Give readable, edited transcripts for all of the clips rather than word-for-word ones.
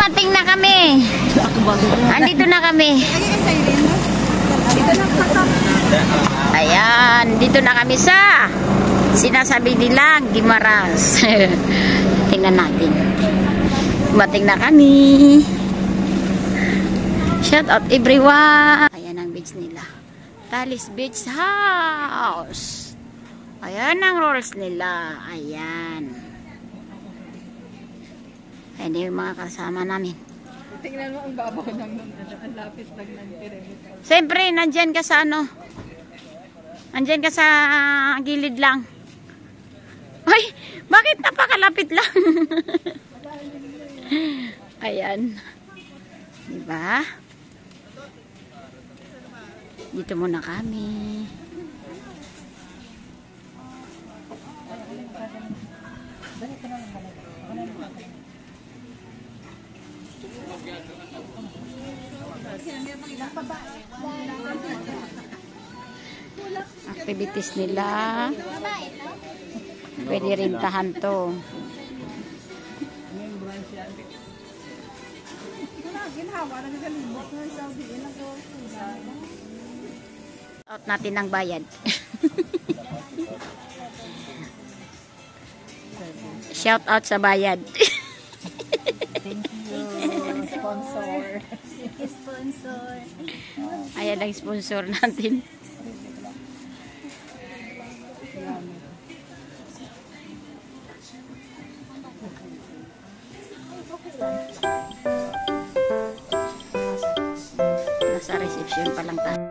dumating na kami. Andito na kami. Ayan, dito na kami sa sinasabi nilang Guimaras. Tingnan natin. Dumating na kami. Shout out everyone. Ayan ang beach nila. Talis Beach House. Ayan ang rolls nila. Ayan. Ayan yung mga kasama namin. Tingnan mo ang babaw ng lapis lang ng pyramid. Siyempre, nandyan ka sa ano? Nandyan ka sa gilid lang. Ay, bakit napakalapit lang? Ayan. Diba? Dito muna kami. Activities nila. Pwede rin tahan to. Out natin ng bayad. Shout out sa bayad. Thank you, sponsor. Sponsor. Ayan ang sponsor natin. Nasa reception pa lang tayo.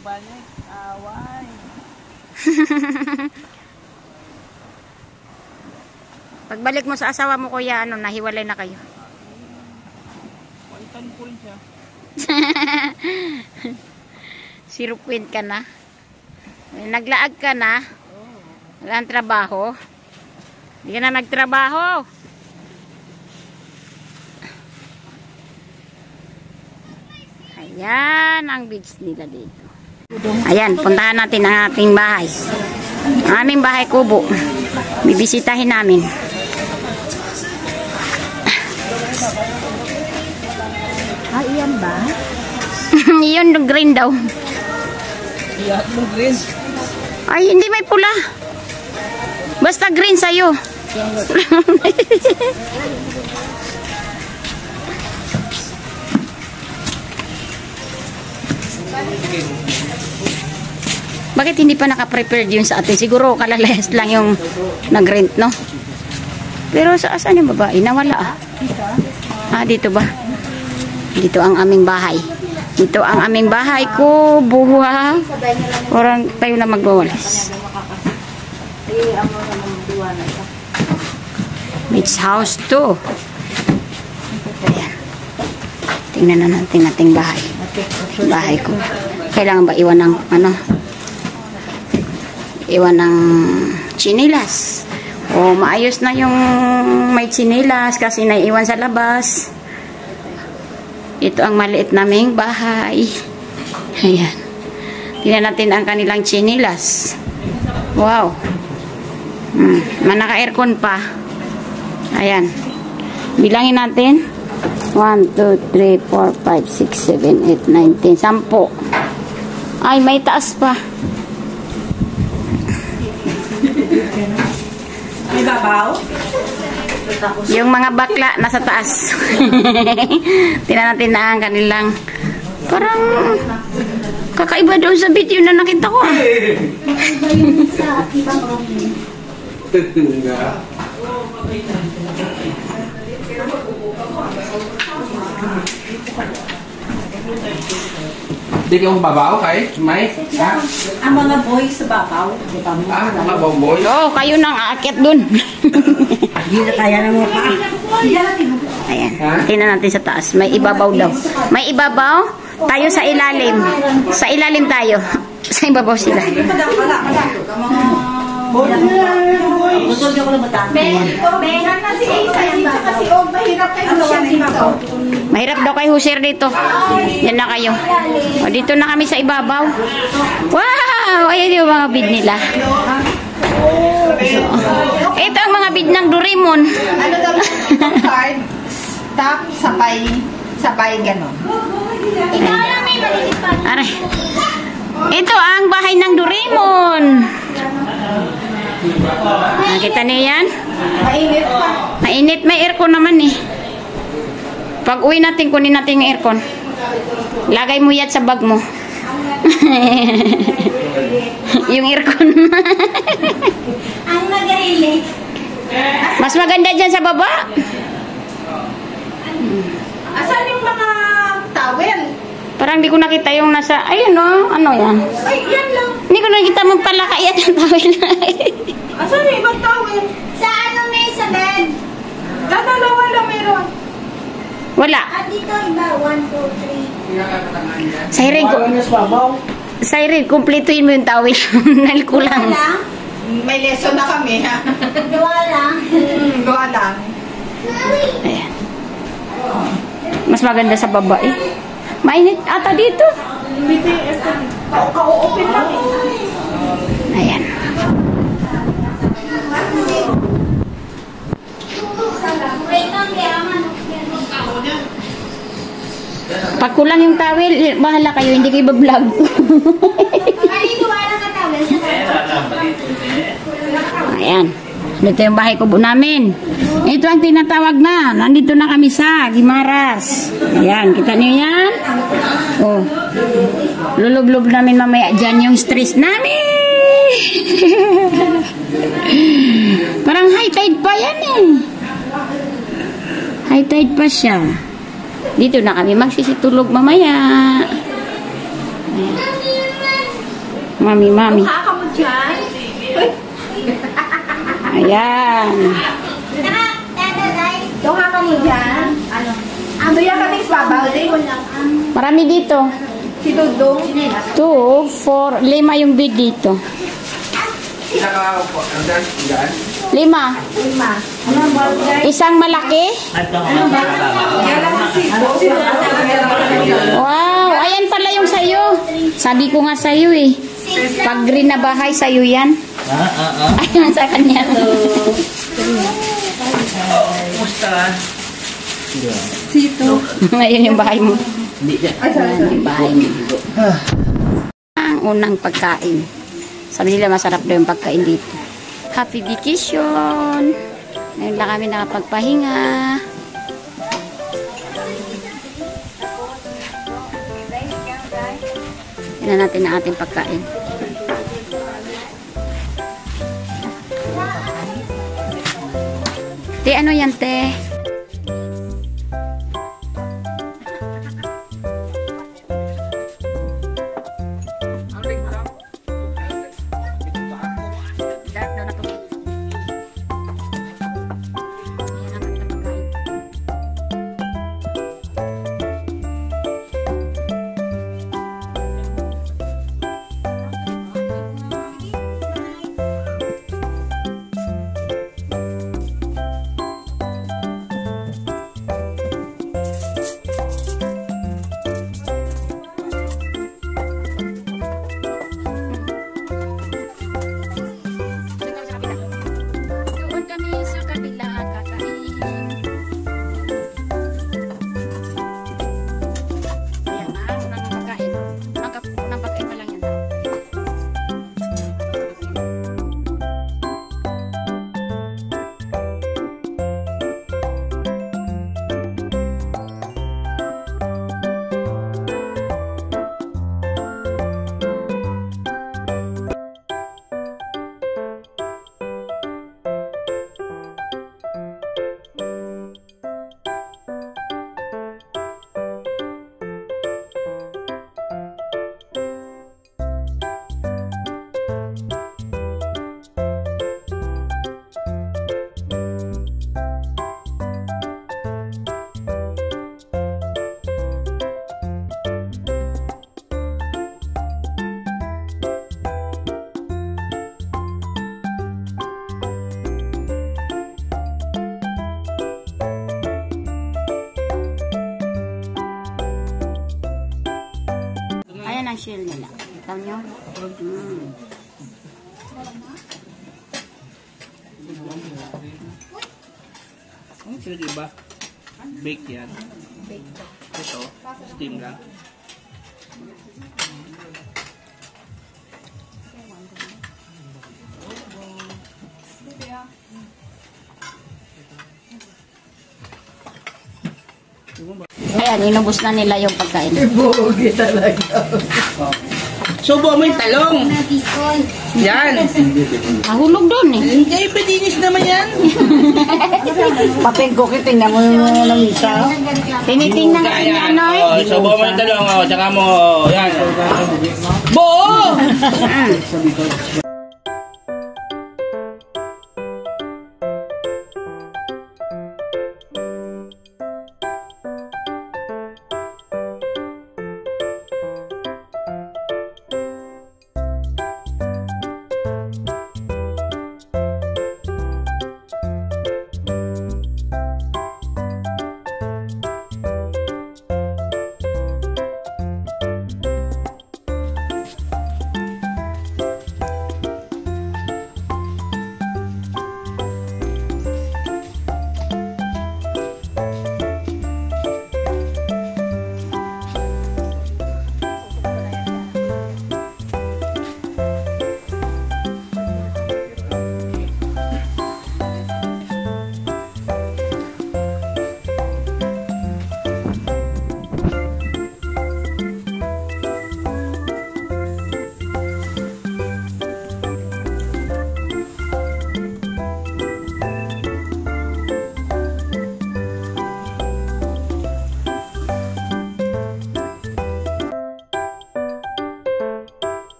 Pagbalik, away. Pagbalik mo sa asawa mo, kuya, ano, nahiwalay na kayo? Waitan ko rin siya. 0 point ka na. Naglaag ka na. Wala ang trabaho. Hindi ka na nagtrabaho. Ayan ang beach nila dito. Ayan, puntahan natin ang ating bahay. Ang aming bahay kubo. Bibisitahin namin. Ah, iyan ba? Iyon yung green daw. Iyak mo green. Ay, hindi may pula. Basta green sa'yo. Bakit hindi pa naka-prepared yun sa atin? Siguro kalalayas lang yung nag-rent, no? Pero saan yung babae? Nawala ah. Ah, dito ba? Dito ang aming bahay. Dito ang aming bahay ko. Buha. Orang tayo na magwawalis. Beach house to. Ayan. Tingnan na natin ating bahay. Bahay ko. Kailangan ba iwan ng ano? Iwan ng chinilas. O maayos na yung may chinilas kasi naiiwan sa labas. Ito ang maliit naming bahay. Ayan. Tingnan natin ang kanilang chinilas. Wow. Manaka-aircon pa. Ayan. Bilangin natin. 1, 2, 3, 4, 5, 6, 7, 8, 9, 10. 10. Ay, may taas pa. May babaw? Yung mga bakla nasa taas. Tingnan natin na ang kanilang parang kakaiba doon sa video na nakita ko ah. Di ka mong babaw kay? May? Ha? Ang mga boys sa babaw. Di ba mo? Mga boy. Oo, kayo nang aakyat dun. Hindi na kaya na mo pa. Ayan. Ha? Tingnan natin sa taas. May ibabaw daw. May ibabaw. Tayo sa ilalim. Sa ilalim tayo. Sa ibabaw sila. Busog ako na bata. Meron na si Isa dito kasi mahirap kayo siya dito. Mahirap daw kay Huser dito. Yan na kayo. O, dito na kami sa ibabaw. Wow! Ayan yung mga bid nila. Ito ang mga bid ng Doraemon. Ano daw yung card? Tap, sabay ganon. Ikaw lang may maliit pa. Aray. Ito ang bahay ng Doraemon. Nakita niyo yan? Mainit pa. Mainit. May aircon naman eh. Pag uwi natin, kunin natin yung aircon. Lagay mo yan sa bag mo. Yung aircon. Ang magaling. Mas maganda dyan sa baba. Asan yung mga towel? Parang di ko nakita yung nasa, ayun o, ano yan? Ay, yan lang. Hindi ko nakita mong palaka yan ang tawel. Asan yung ibang towel? Sa ano may sa bed? Dalawa lang meron. Wala. Dito iba, 1, 2, 3. Siren, kumpletuhin mo yung tawel. Nal ko lang. May lesson na kami, ha? Gawa lang. Gawa lang. Ayan. Mas maganda sa baba eh. Mainit ata dito. Dito yung aircon. Ka-open lang eh. Ayan. Pag kulang yung towel, bahala kayo, hindi kayo ba-vlog. Ayan. Dito yung bahay kubo namin. Ito ang tinatawag na. Nandito na kami sa Gimaras. Ayan, kita niyo yan? Oh. Lulublob namin mamaya dyan yung stress namin. Parang high tide pa yan eh. High tide pa siya. Dito na kami magsisitulog mamaya. Ayan. Mami. Kaka mo dyan. Ayan. Yung kaka mo dyan. Ano? Ano yan kaming babaw? Marami dito. Si Dudong. 2, 4, 5 yung bed dito. Pinaka-upo. Hanggang? 5. Isang malaki. Wow, ayan pala yung sayo. Sabi ko nga sayo eh. Pag green na bahay, sayo yan. Ayun sa kanya. Sito. Ngayon yung bahay mo. Ay, sorry. Yung bahay mo. Ang unang pagkain. Sabi nila masarap daw yung pagkain dito. Happy vacation! Ngayon lang kami nakapagpahinga. Tignan natin ang ating pagkain. Te, ano yan, te? Dark daw na to. Ayan ang ating pagkain. yan ang shell nila. Kita nyo? Ang sila iba? Bake yan. Ito, steam lang. Ayan, inubos na nila yung pagkain. Bugi talaga. Subo mo yung talong. Yan. Nahulog doon eh. Hindi, padinis naman yan. Papel ko, tingnan mo yung lamisa. Tinitingnan ka niya, ano eh. Oh, subo mo yung talong. Oh, tsaka mo, yan. Buo!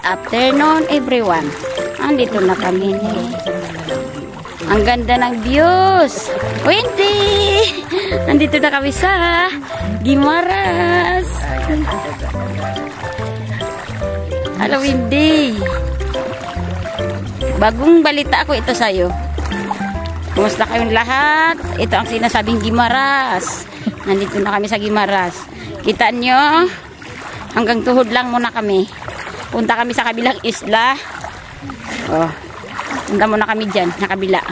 Afternoon everyone. Andito na kami. Ang ganda ng views. Wendy! Andito na kami sa Guimaras. Hello Wendy. Bagong balita ako ito sa'yo. Kumusta kayong lahat? Ito ang sinasabing Guimaras. Nandito na kami sa Guimaras. Kita nyo? Hanggang tuhod lang muna kami. Punta kami sa kabilang isla. Oh, punta muna kami dyan, sa kabila.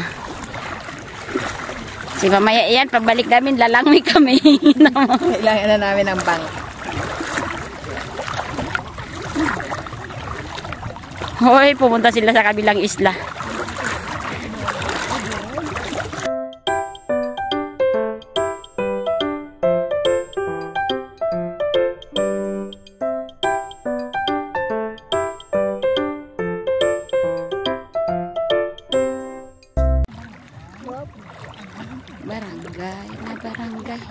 Si mamaya yan, pagbalik namin, lalangoy kami. Kailangan na namin ng bank. Hoy, pumunta sila sa kabilang isla. Barangay na barangay.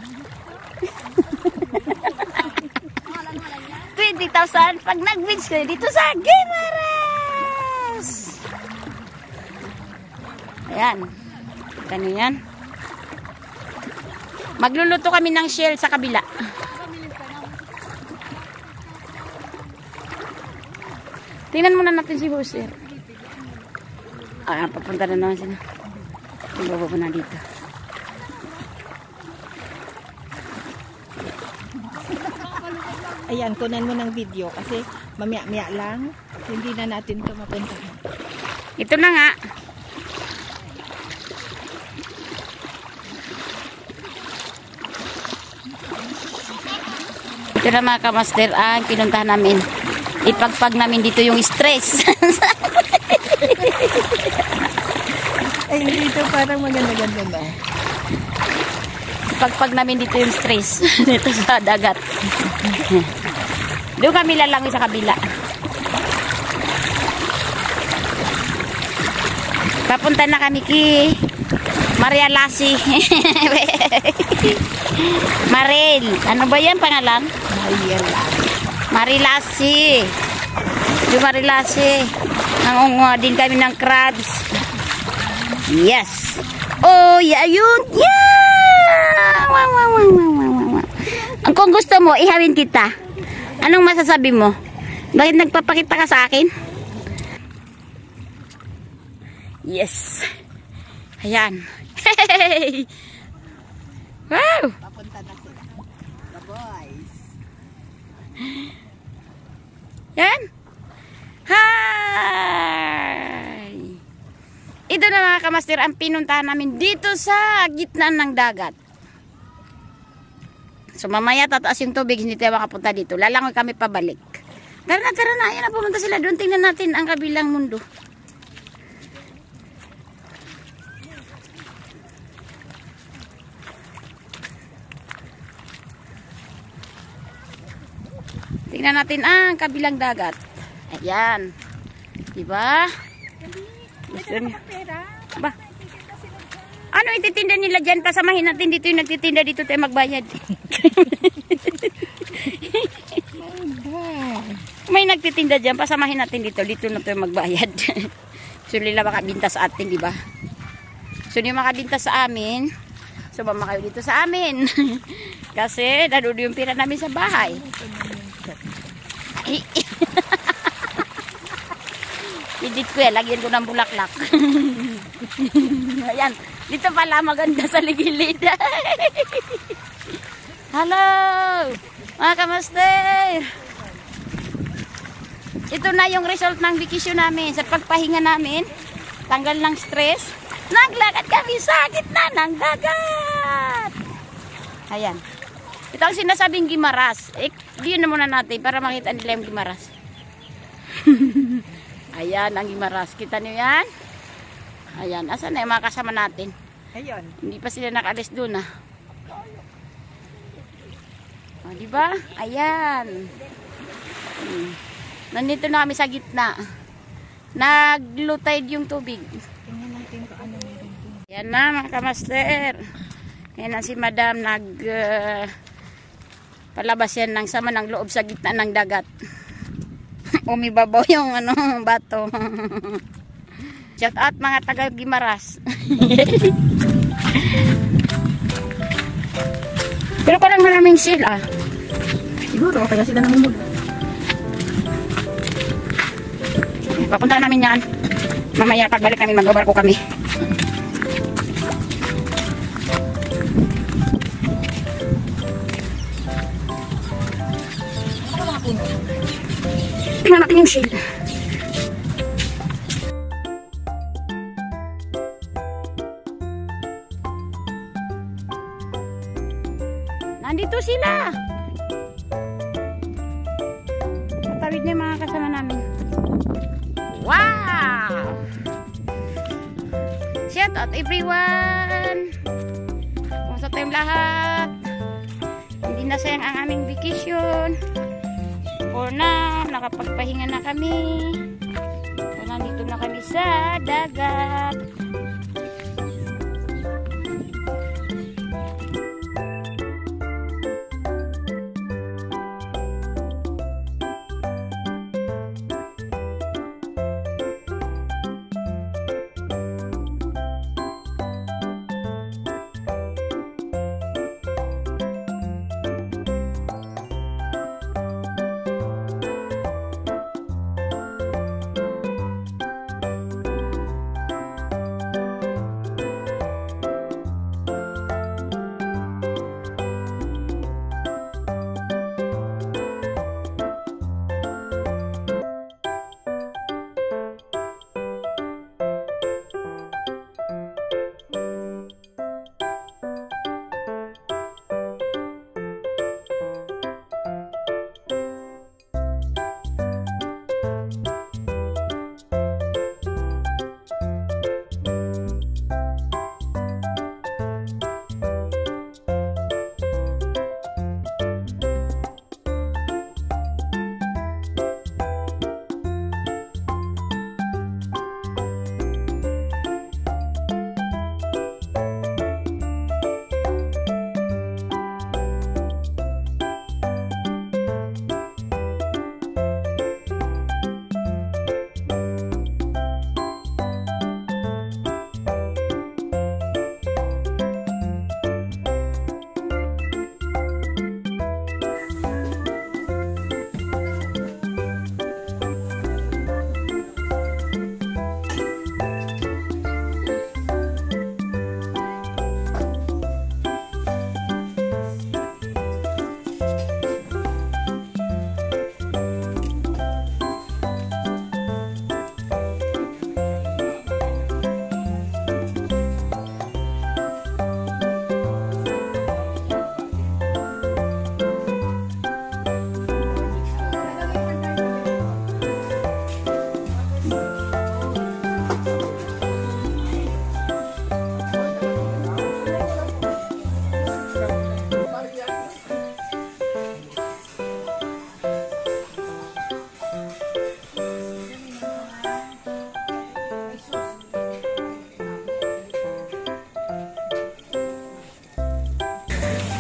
20,000 pag nag-wins ka dito sa Guimaras. Ayan. Kita nyo yan. Magluluto kami ng shell sa kabila. Tingnan muna natin si Buser. Ah, papunta na naman sila. Ibaba mo na dito. Ayan, kunan mo ng video kasi mamaya-maya lang. Hindi na natin ito mapuntahan. Ito na nga. Ito na mga kamaster ang pinuntahan namin. Ipagpag namin dito yung stress. Ay, dito parang maganda-ganda ba? Ipagpag namin dito yung stress. Dito sa dagat. Doon kami lalangoy sa kabila. Papunta na kami kay Maria Lassi. Maril. Ano ba yan pangalan? Marilassi. Yung Marilassi. Nangunguha din kami ng crabs. Yes. Oh, yeah, yun. Yeah. Wow, wow, wow, wow, wow, wow. Kung gusto mo, ihawin kita. Anong masasabi mo? Bakit nagpapakita ka sa akin? Yes. Ayan. Hey! Wow! Papunta na sila. The boys. Yan. Hi! Ito na mga kamaster ang pinuntahan namin dito sa gitna ng dagat. So mamaya tataas yung tubig, hindi tayo makapunta dito. Lalangoy kami pabalik. Tara na. Ayan na, pumunta sila doon. Tingnan natin ang kabilang mundo. Tingnan natin ang kabilang dagat. Ayan. Diba? Ba? Ano ititinda nila dyan? Pasamahin natin dito yung nagtitinda dito tayo magbayad. May nagtitinda dyan. Pasamahin natin dito. Dito na tayo magbayad. So nila makabinta sa atin, diba? So yung makabinta sa amin, sumama kayo dito sa amin. Kasi nadudo yung pira namin sa bahay. Edit ko yan, lagyan ko ng bulaklak. Ayan, dito pala maganda sa ligilid. Hello, mga kamaster. Ito na yung result ng vacation namin. Sa pagpahinga namin, tanggal ng stress, naglakad kami sa gitna ng dagat. Ayan. Ito ang sinasabing Gimaras. Diyan na muna natin para makita nila yung Gimaras. Ayan ang Gimaras. Kita niyo yan? Ayan. Asan na yung mga kasama natin? Ayun. Hindi pa sila nakalis doon ah. O, diba? Ayan. Nandito na kami sa gitna. Nag-low tide yung tubig. Tingnan natin kung ano meron dito. Ayan na mga kamaster. Ayan na si madam palabas yan ng sama ng loob sa gitna ng dagat. Umibabaw yung bato. Shout out mga taga Gimaras. Pero parang maraming sila. Siguro, kaya sila namumulog. Papunta namin yan. Mamaya pagbalik namin magbabarko kami. Tingnan natin yung shell. Nandito sila. Patawid na yung mga kasama namin. Wow! Shout out everyone! Kumusta tayong lahat? Hindi na sayang ang aming vacation. For now, nakapagpahinga na kami. So, nandito na kami sa dagat.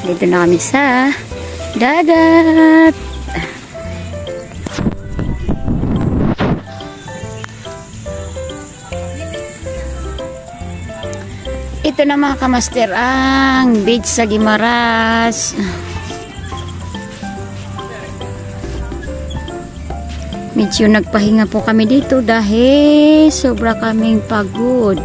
Dito na kami sa dagat. Ito na mga kamaster ang beach sa Guimaras. Medyo nagpahinga po kami dito dahil sobra kaming pagod.